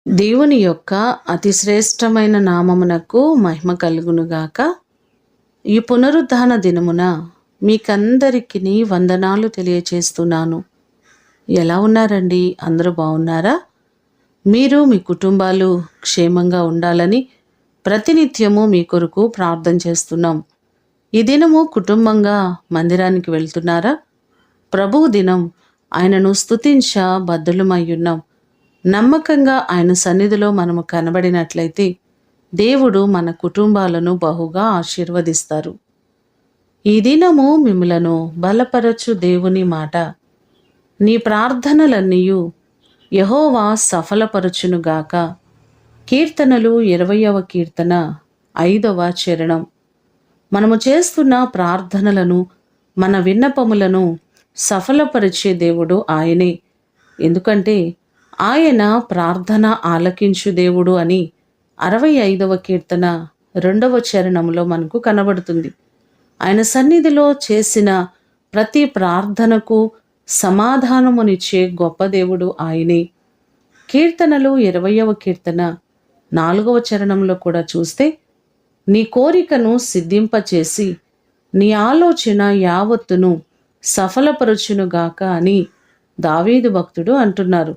దేవుని యొక్క అతి శ్రేష్టమైన నామమునకు మహిమ కలుగునుగాక. ఈ పునరుద్ధాన దినమున మీకందరికీ వందనాలు తెలియచేస్తున్నాను. ఎలా ఉన్నారండి? అందరూ బాగున్నారా? మీరు మీ కుటుంబాలు క్షేమంగా ఉండాలని ప్రతినిత్యము మీ కొరకు ప్రార్థన చేస్తున్నాం. ఈ దినము కుటుంబంగా మందిరానికి వెళ్తున్నారా? ప్రభువు దినం, ఆయనను స్తుతించ బద్ధులమయ్యున్నాం. నమ్మకంగా ఆయన సన్నిధిలో మనము కనబడినట్లయితే దేవుడు మన కుటుంబాలను బహుగా ఆశీర్వదిస్తారు. ఈ దినము మిమ్ములను బలపరచు దేవుని మాట, నీ ప్రార్థనలన్నీయు యెహోవా సఫలపరచునుగాక. కీర్తనలు 20వ కీర్తన 5వ చరణం. మనము చేస్తున్న ప్రార్థనలను, మన విన్నపములను సఫలపరిచే దేవుడు ఆయనే. ఎందుకంటే ఆయన ప్రార్థన ఆలకించు దేవుడు అని 65వ కీర్తన 2వ చరణంలో మనకు కనబడుతుంది. ఆయన సన్నిధిలో చేసిన ప్రతి ప్రార్థనకు సమాధానమునిచ్చే గొప్ప దేవుడు ఆయనే. కీర్తనలు 20వ కీర్తన 4వ చరణంలో కూడా చూస్తే, నీ కోరికను సిద్ధింపచేసి నీ ఆలోచన యావత్తును సఫలపరచునుగాక అని దావీదు భక్తుడు అంటున్నారు.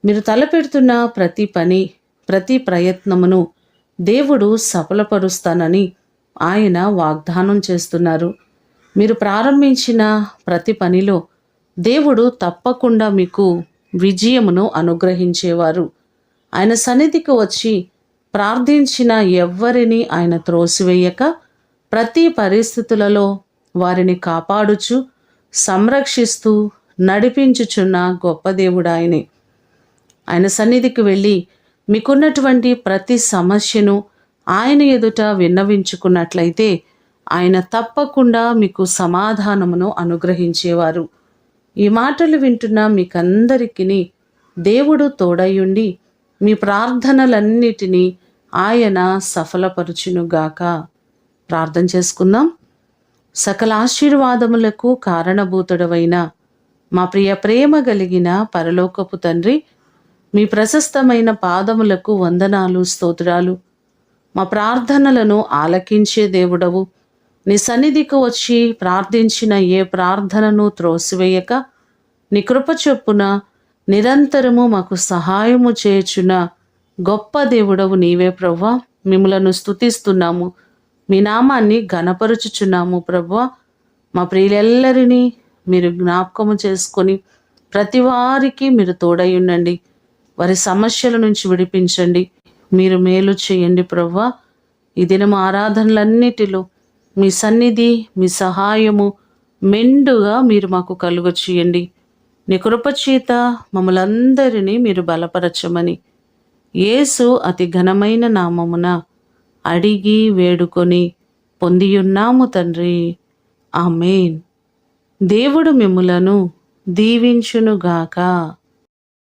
మీరు తలపెడుతున్న ప్రతి పని, ప్రతి ప్రయత్నమును దేవుడు సఫలపరుస్తానని ఆయన వాగ్దానం చేస్తున్నారు. మీరు ప్రారంభించిన ప్రతి పనిలో దేవుడు తప్పకుండా మీకు విజయమును అనుగ్రహించేవారు. ఆయన సన్నిధికి వచ్చి ప్రార్థించిన ఎవ్వరిని ఆయన త్రోసివేయక, ప్రతి పరిస్థితులలో వారిని కాపాడుచు, సంరక్షిస్తూ, నడిపించుచున్న గొప్ప దేవుడు ఆయనే. ఆయన సన్నిధికి వెళ్ళి మీకున్నటువంటి ప్రతి సమస్యను ఆయన ఎదుట విన్నవించుకున్నట్లయితే ఆయన తప్పకుండా మీకు సమాధానమును అనుగ్రహించేవారు. ఈ మాటలు వింటున్న మీకందరికీ దేవుడు తోడయుండి మీ ప్రార్థనలన్నిటినీ ఆయన సఫలపరచునుగాక. ప్రార్థన చేసుకుందాం. సకల ఆశీర్వాదములకు కారణభూతుడవైన మా ప్రేమ కలిగిన పరలోకపు తండ్రి, మీ ప్రశస్తమైన పాదములకు వందనాలు, స్తోత్రాలు. మా ప్రార్థనలను ఆలకించే దేవుడవు. నీ సన్నిధికి వచ్చి ప్రార్థించిన ఏ ప్రార్థనను త్రోసివేయక, నీ కృప చొప్పున నిరంతరము మాకు సహాయము చేయుచున్న గొప్ప దేవుడవు నీవే ప్రభువా. మిమ్ములను స్తుతిస్తున్నాము, మీ నామాన్ని ఘనపరుచుచున్నాము ప్రభువా. మా ప్రియులెల్లరినీ మీరు జ్ఞాపకము చేసుకొని ప్రతి వారికి మీరు తోడై ఉండండి. వారి సమస్యల నుంచి విడిపించండి. మీరు మేలు చేయండి ప్రభువా. ఈ దినము ఆరాధనలన్నిటిలో మీ సన్నిధి, మీ సహాయము మెండుగా మీరు మాకు కలుగ చేయండి. నీ కృపచేత మమ్మలందరినీ మీరు బలపరచమని యేసు అతి ఘనమైన నామమున అడిగి వేడుకొని పొందియున్నాము తండ్రి. ఆమేన్. దేవుడు మిమ్ములను దీవించునుగాక.